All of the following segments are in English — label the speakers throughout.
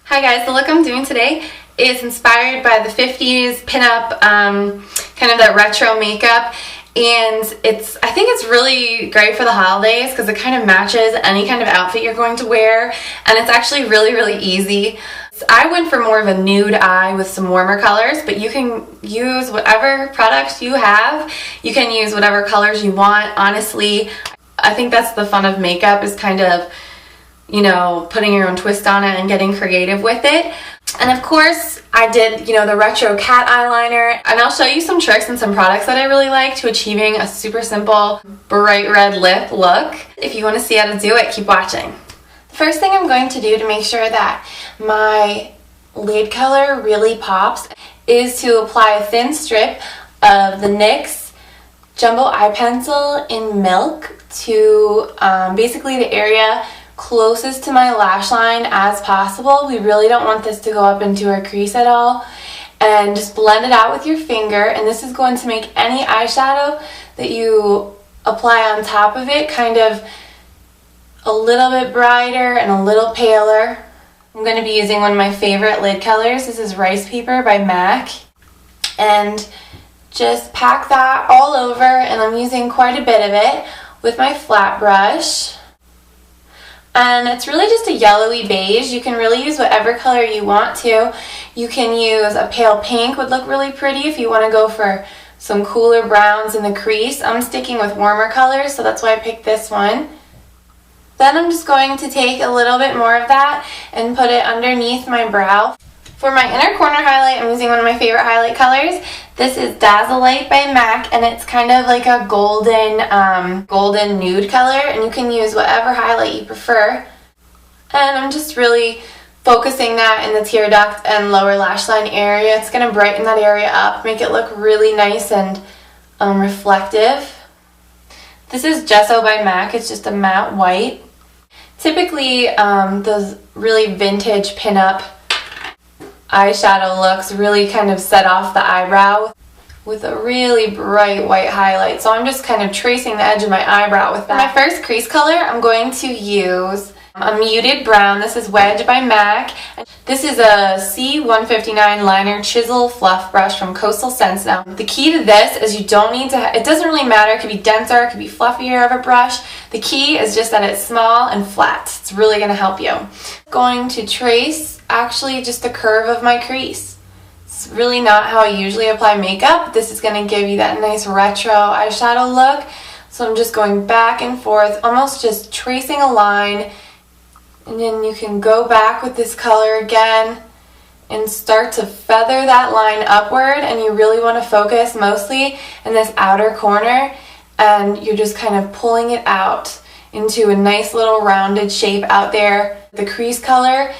Speaker 1: Hi guys, the look I'm doing today is inspired by the 50s pinup, kind of that retro makeup, and I think it's really great for the holidays because it kind of matches any kind of outfit you're going to wear, and it's actually really easy. I went for more of a nude eye with some warmer colors, but you can use whatever products you have. You can use whatever colors you want. Honestly, I think that's the fun of makeup, is kind of, you know, putting your own twist on it and getting creative with it. And of course, I did, the retro cat eyeliner, and I'll show you some tricks and some products that I really like to achieving a super simple bright red lip look. If you want to see how to do it, keep watching. The first thing I'm going to do to make sure that my lid color really pops is to apply a thin strip of the NYX Jumbo Eye Pencil in Milk to basically the area closest to my lash line as possible. We really don't want this to go up into our crease at all. And just blend it out with your finger, and this is going to make any eyeshadow that you apply on top of it kind of a little bit brighter and a little paler. I'm going to be using one of my favorite lid colors. This is Rice Paper by MAC. And just pack that all over, and I'm using quite a bit of it with my flat brush. And it's really just a yellowy beige. You can really use whatever color you want to. You can use a pale pink, would look really pretty if you want to go for some cooler browns in the crease. I'm sticking with warmer colors, so that's why I picked this one. Then I'm just going to take a little bit more of that and put it underneath my brow. For my inner corner highlight, I'm using one of my favorite highlight colors. This is Dazzle Light by MAC, and it's kind of like a golden nude color, and you can use whatever highlight you prefer. And I'm just really focusing that in the tear duct and lower lash line area. It's going to brighten that area up, make it look really nice and reflective. This is Gesso by MAC. It's just a matte white. Typically, those really vintage pinup eyeshadow looks really kind of set off the eyebrow with a really bright white highlight. So I'm just kind of tracing the edge of my eyebrow with that. For my first crease color, I'm going to use a muted brown. This is Wedge by MAC. This is a C159 liner chisel fluff brush from Coastal Scents. Now, the key to this is you don't need to, it doesn't really matter. It could be denser, it could be fluffier of a brush. The key is just that it's small and flat. It's really going to help you. I'm going to trace actually just the curve of my crease. It's really not how I usually apply makeup. This is going to give you that nice retro eyeshadow look. So I'm just going back and forth, almost just tracing a line. And then you can go back with this color again and start to feather that line upward, and you really want to focus mostly in this outer corner, and you're just kind of pulling it out into a nice little rounded shape out there. The crease color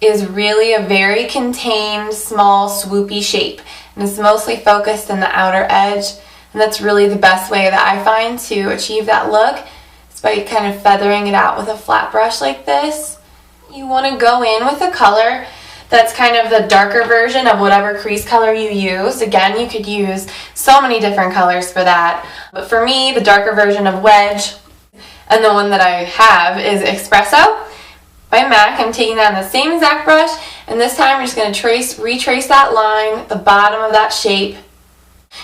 Speaker 1: is really a very contained, small, swoopy shape, and it's mostly focused in the outer edge, and that's really the best way that I find to achieve that look. By kind of feathering it out with a flat brush like this. You want to go in with a color that's kind of the darker version of whatever crease color you use. Again, you could use so many different colors for that. But for me, the darker version of Wedge, and the one that I have is Espresso by MAC. I'm taking that on the same exact brush, and this time we're just going to retrace that line, the bottom of that shape.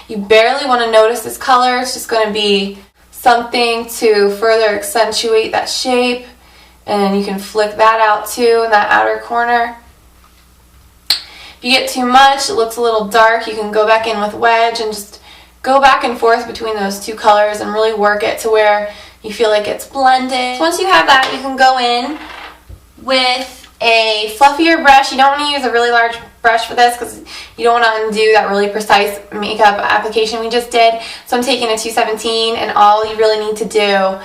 Speaker 1: You barely want to notice this color. It's just going to be something to further accentuate that shape, and you can flick that out too in that outer corner. If you get too much, it looks a little dark, you can go back in with Wedge and just go back and forth between those two colors and really work it to where you feel like it's blended. So once you have that, you can go in with a fluffier brush. You don't want to use a really large brush for this because you don't want to undo that really precise makeup application we just did. So I'm taking a 217, and all you really need to do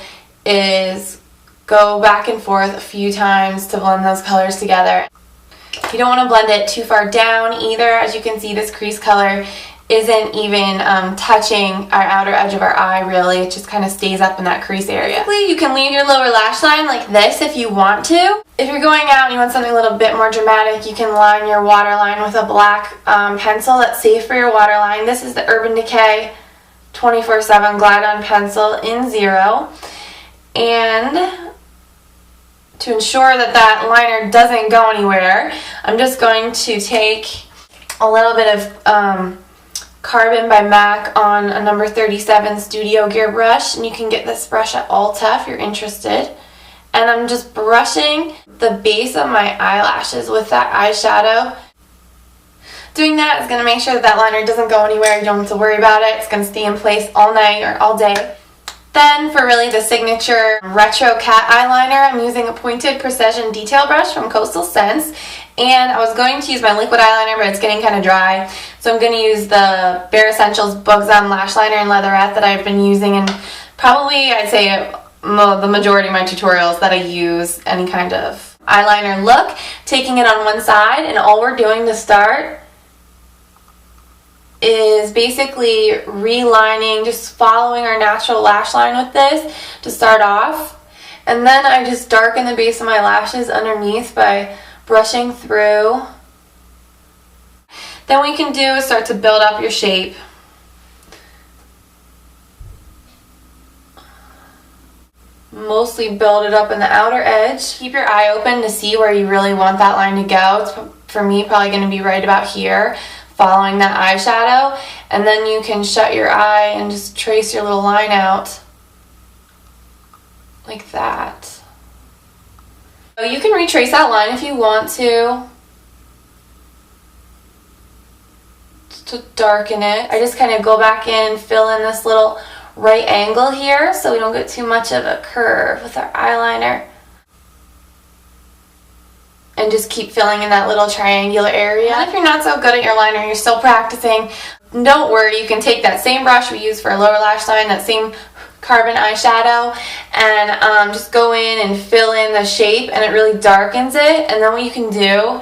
Speaker 1: is go back and forth a few times to blend those colors together. You don't want to blend it too far down either. As you can see, this crease color isn't even touching our outer edge of our eye really. It just kind of stays up in that crease area. Basically, you can leave your lower lash line like this if you want to. If you're going out and you want something a little bit more dramatic, you can line your waterline with a black pencil that's safe for your waterline. This is the Urban Decay 24/7 Glide On Pencil in 0. And to ensure that that liner doesn't go anywhere, I'm just going to take a little bit of Carbon by MAC on a number 37 Studio Gear brush, and you can get this brush at Ulta if you're interested. And I'm just brushing the base of my eyelashes with that eyeshadow. Doing that is going to make sure that that liner doesn't go anywhere. You don't have to worry about it. It's going to stay in place all night or all day. Then for really the signature retro cat eyeliner, I'm using a pointed precision detail brush from Coastal Scents. And I was going to use my liquid eyeliner, but it's getting kind of dry. So I'm going to use the Bare Essentials Bugs On Lash Liner in Leatherette that I've been using in probably, I'd say, the majority of my tutorials that I use any kind of eyeliner look. Taking it on one side, and all we're doing to start is basically relining, just following our natural lash line with this to start off. And then I just darken the base of my lashes underneath by brushing through. Then what you can do is start to build up your shape. Mostly build it up in the outer edge. Keep your eye open to see where you really want that line to go. It's, for me, probably going to be right about here, following that eyeshadow. And then you can shut your eye and just trace your little line out like that. So you can retrace that line if you want to darken it. I just kind of go back in and fill in this little right angle here so we don't get too much of a curve with our eyeliner. And just keep filling in that little triangular area. And if you're not so good at your liner, you're still practicing, don't worry, you can take that same brush we used for a lower lash line, that same carbon eyeshadow, and just go in and fill in the shape, and it really darkens it. And then what you can do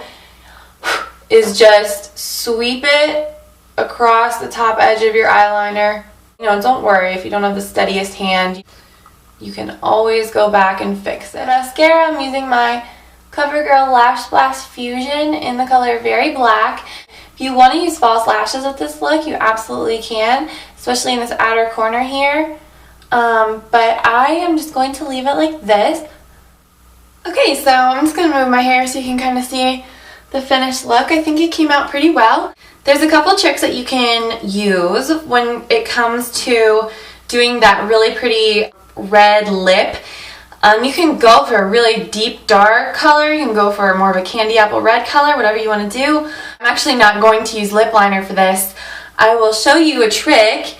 Speaker 1: is just sweep it across the top edge of your eyeliner. You know, don't worry if you don't have the steadiest hand. You can always go back and fix it. Mascara, I'm using my CoverGirl Lash Blast Fusion in the color Very Black. If you want to use false lashes with this look, you absolutely can, especially in this outer corner here. But I am just going to leave it like this. Okay, so I'm just going to move my hair so you can kind of see the finished look. I think it came out pretty well. There's a couple tricks that you can use when it comes to doing that really pretty red lip. You can go for a really deep dark color, you can go for more of a candy apple red color, whatever you want to do. I'm actually not going to use lip liner for this. I will show you a trick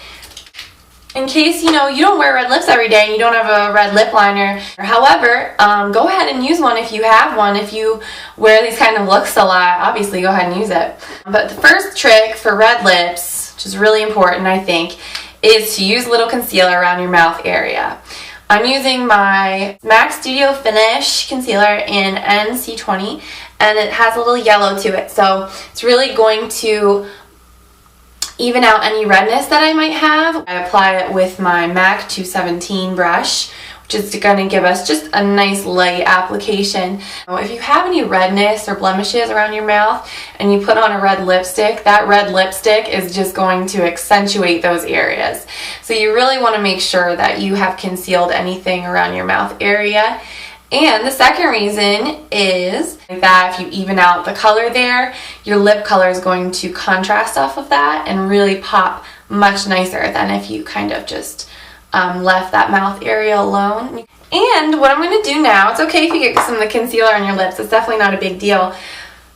Speaker 1: in case you don't wear red lips every day and you don't have a red lip liner. However, go ahead and use one if you have one. If you wear these kind of looks a lot, obviously go ahead and use it. But the first trick for red lips, which is really important I think, is to use a little concealer around your mouth area. I'm using my MAC Studio Finish concealer in NC20, and it has a little yellow to it, so it's really going to even out any redness that I might have. I apply it with my MAC 217 brush, which is going to give us just a nice light application. If you have any redness or blemishes around your mouth and you put on a red lipstick, that red lipstick is just going to accentuate those areas. So you really want to make sure that you have concealed anything around your mouth area. And the second reason is that if you even out the color there, your lip color is going to contrast off of that and really pop much nicer than if you kind of just left that mouth area alone. And what I'm going to do now, it's okay if you get some of the concealer on your lips, it's definitely not a big deal.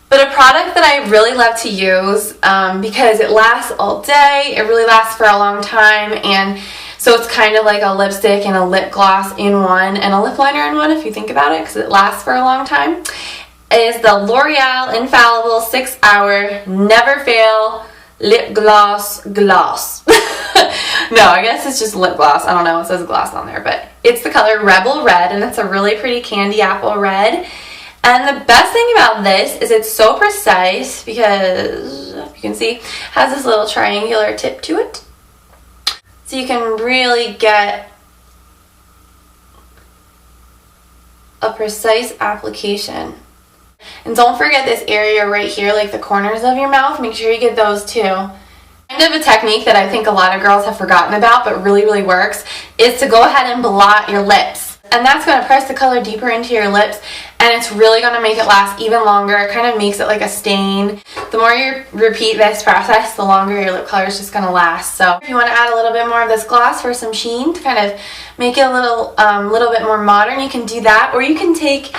Speaker 1: But a product that I really love to use because it lasts all day, it really lasts for a long time, and so it's kind of like a lipstick and a lip gloss in one and a lip liner in one if you think about it, because it lasts for a long time, is the L'Oreal Infallible 6-Hour Never Fail Lip Gloss. No, I guess it's just lip gloss. I don't know, it says gloss on there, but it's the color Rebel Red, and it's a really pretty candy apple red. And the best thing about this is it's so precise because, if you can see, it has this little triangular tip to it. So you can really get a precise application. And don't forget this area right here, like the corners of your mouth, make sure you get those too. Kind of a technique that I think a lot of girls have forgotten about but really, really works is to go ahead and blot your lips. And that's going to press the color deeper into your lips, and it's really going to make it last even longer. It kind of makes it like a stain. The more you repeat this process, the longer your lip color is just going to last. So if you want to add a little bit more of this gloss for some sheen to kind of make it a little bit more modern, you can do that. Or you can take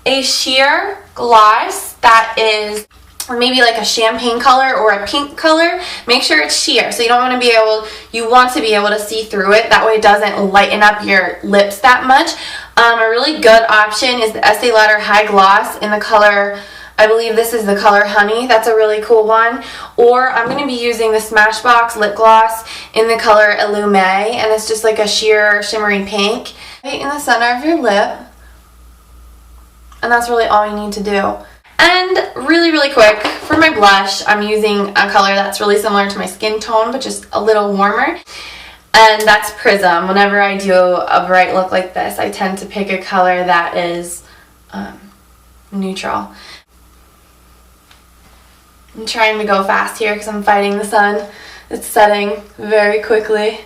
Speaker 1: a sheer gloss that is maybe like a champagne color or a pink color. Make sure it's sheer, so you want to be able to see through it. That way it doesn't lighten up your lips that much. A really good option is the Estee Lauder High Gloss in the color, I believe this is the color Honey. That's a really cool one. Or I'm going to be using the Smashbox lip gloss in the color Illume, and it's just like a sheer shimmery pink right in the center of your lip. And that's really all you need to do. And really, really quick, for my blush, I'm using a color that's really similar to my skin tone, but just a little warmer. And that's Prism. Whenever I do a bright look like this, I tend to pick a color that is neutral. I'm trying to go fast here because I'm fighting the sun. It's setting very quickly.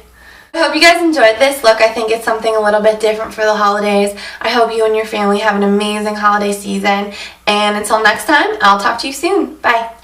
Speaker 1: I hope you guys enjoyed this look. I think it's something a little bit different for the holidays. I hope you and your family have an amazing holiday season. And until next time, I'll talk to you soon. Bye.